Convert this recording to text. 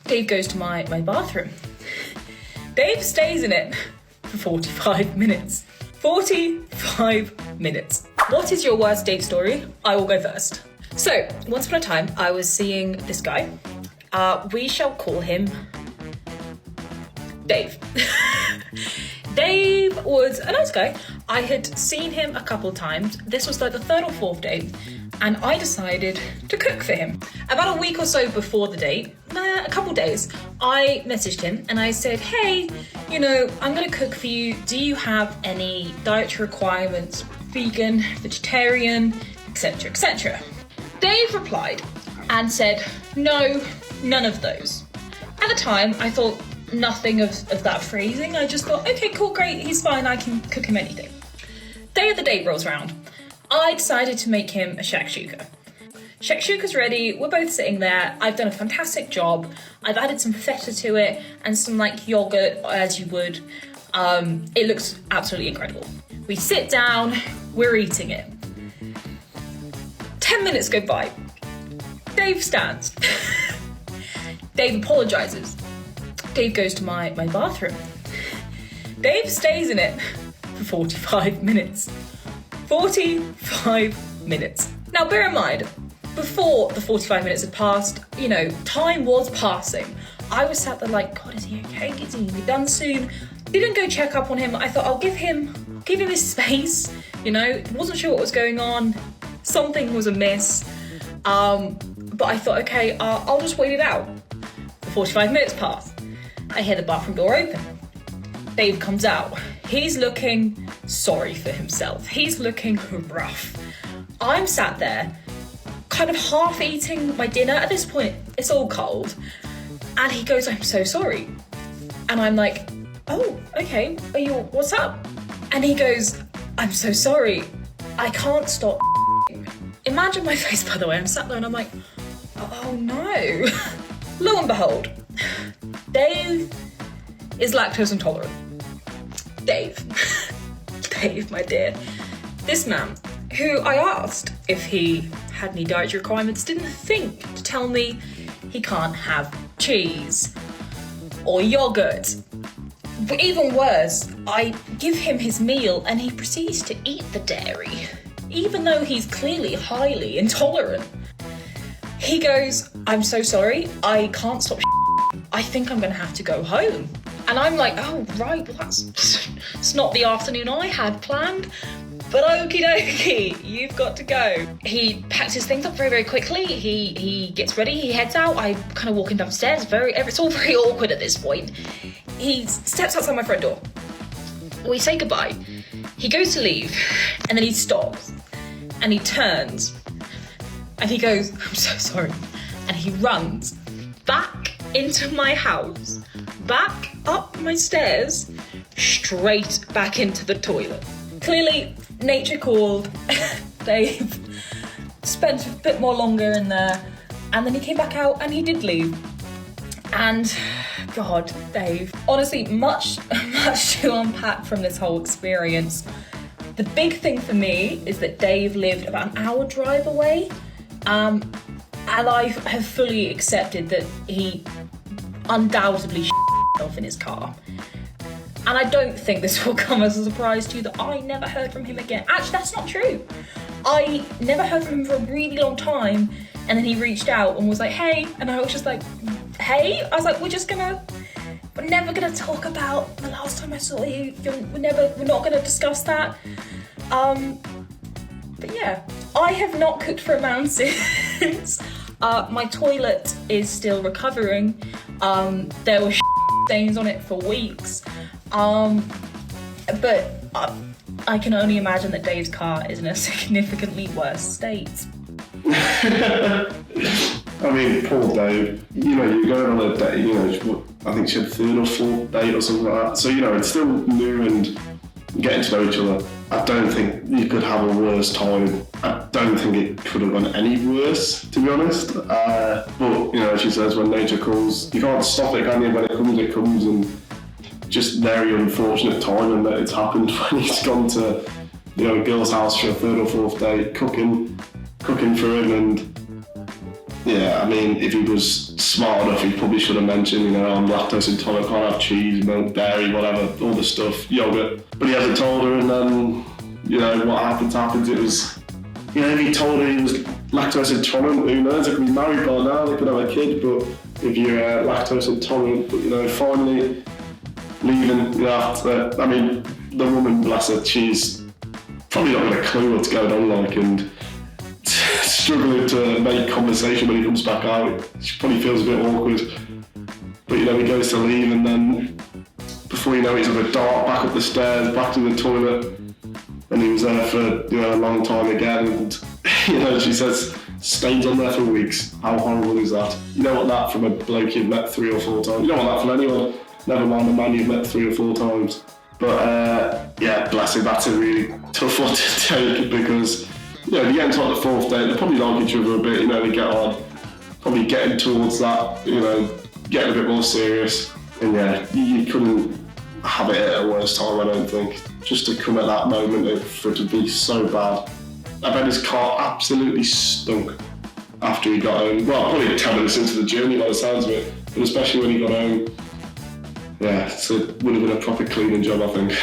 Dave goes to my bathroom. Dave stays in it for 45 minutes. 45 minutes. What is your worst date story? I will go first. So, once upon a time, I was seeing this guy. We shall call him Dave. Dave was a nice guy. I had seen him a couple of times. This was like the third or fourth date, and I decided to cook for him. About a week or so before the date, a couple of days, I messaged him and I said, hey, I'm gonna cook for you. Do you have any dietary requirements? Vegan, vegetarian, etc., etc. Dave replied and said, no, none of those. At the time, I thought nothing of that phrasing. I just thought, okay, cool, great, he's fine, I can cook him anything. Day of the date rolls around. I decided to make him a shakshuka. Shakshuka's ready, we're both sitting there, I've done a fantastic job, I've added some feta to it and some yogurt as you would. It looks absolutely incredible. We sit down, we're eating it. 10 minutes go by. Dave stands. Dave apologises. Dave goes to my bathroom. Dave stays in it for 45 minutes. 45 minutes. Now bear in mind, before the 45 minutes had passed, time was passing. I was sat there like, God, is he okay? Is he gonna be done soon? Didn't go check up on him. I thought I'll give him his space. Wasn't sure what was going on. Something was amiss. But I thought, okay, I'll just wait it out. The 45 minutes pass. I hear the bathroom door open. Dave comes out. He's looking sorry for himself. He's looking rough. I'm sat there, kind of half eating my dinner. At this point, it's all cold. And he goes, I'm so sorry. And I'm like, oh, okay, what's up? And he goes, I'm so sorry. I can't stop. Imagine my face, by the way. I'm sat there and I'm like, oh no. Lo and behold, Dave is lactose intolerant. Dave, my dear. This man, who I asked if he had any dietary requirements, didn't think to tell me he can't have cheese or yogurt. But even worse, I give him his meal and he proceeds to eat the dairy, even though he's clearly highly intolerant. He goes, I'm so sorry, I can't stop. I think I'm gonna have to go home. And I'm like, oh, right, well, it's not the afternoon I had planned, but okie dokie, you've got to go. He packs his things up very, very quickly. He gets ready, he heads out. I kind of walk him downstairs. It's all very awkward at this point. He steps outside my front door. We say goodbye. He goes to leave, and then he stops, and he turns, and he goes, I'm so sorry. And he runs back into my house, back up my stairs, straight back into the toilet. Clearly, nature called. Dave spent a bit more longer in there, and then he came back out and he did leave. And God, Dave, honestly, much to unpack from this whole experience. The big thing for me is that Dave lived about an hour drive away, and I have fully accepted that he undoubtedly himself in his car. And I don't think this will come as a surprise to you that I never heard from him again. Actually, that's not true. I never heard from him for a really long time, and then he reached out and was like, hey, and I was just like, hey? I was like, we're never gonna talk about the last time I saw you. We're not gonna discuss that. But yeah, I have not cooked for a man since. My toilet is still recovering. There were stains on it for weeks. But I can only imagine that Dave's car is in a significantly worse state. I mean, poor Dave. You're going on a date, I think she had third or fourth date or something like that. So, it's still new and getting to know each other. I don't think you could have a worse time. I don't think it could have gone any worse, to be honest. But, she says, when nature calls, you can't stop it, can you? When it comes, and just very unfortunate timing that it's happened when he's gone to, a girl's house for a third or fourth date, cooking for him, and Yeah, I mean, if he was smart enough, he probably should have mentioned, you know, I'm lactose intolerant, can't have cheese, milk, dairy, whatever, all the stuff, yogurt. But he hasn't told her, and then, you know, what happens. It was, you know, if he told her he was lactose intolerant, who knows, they could be married by now, they could have a kid, but if you're lactose intolerant, but, you know, finally leaving, you know, after, I mean, the woman, bless her, she's probably not got a clue what's going on, like, and struggling to make conversation when he comes back out. She probably feels a bit awkward. But, you know, he goes to leave, and then before you know it, he's on a dart back up the stairs, back to the toilet, and he was there for, you know, a long time again. And, you know, she says, stains on there for weeks. How horrible is that? You don't want that from a bloke you've met 3 or 4 times. You don't want that from anyone, never mind a man you've met 3 or 4 times. But, yeah, bless him, that's a really tough one to take, because, you know, they get into like the 4th date, they probably like each other a bit, you know, they get on, probably getting towards that, you know, getting a bit more serious. And yeah, you couldn't have it at a worse time, I don't think. Just to come at that moment for it to be so bad. I bet his car absolutely stunk after he got home. Well, probably 10 minutes into the journey by the sounds of it, but especially when he got home. Yeah, so it would have been a proper cleaning job, I think.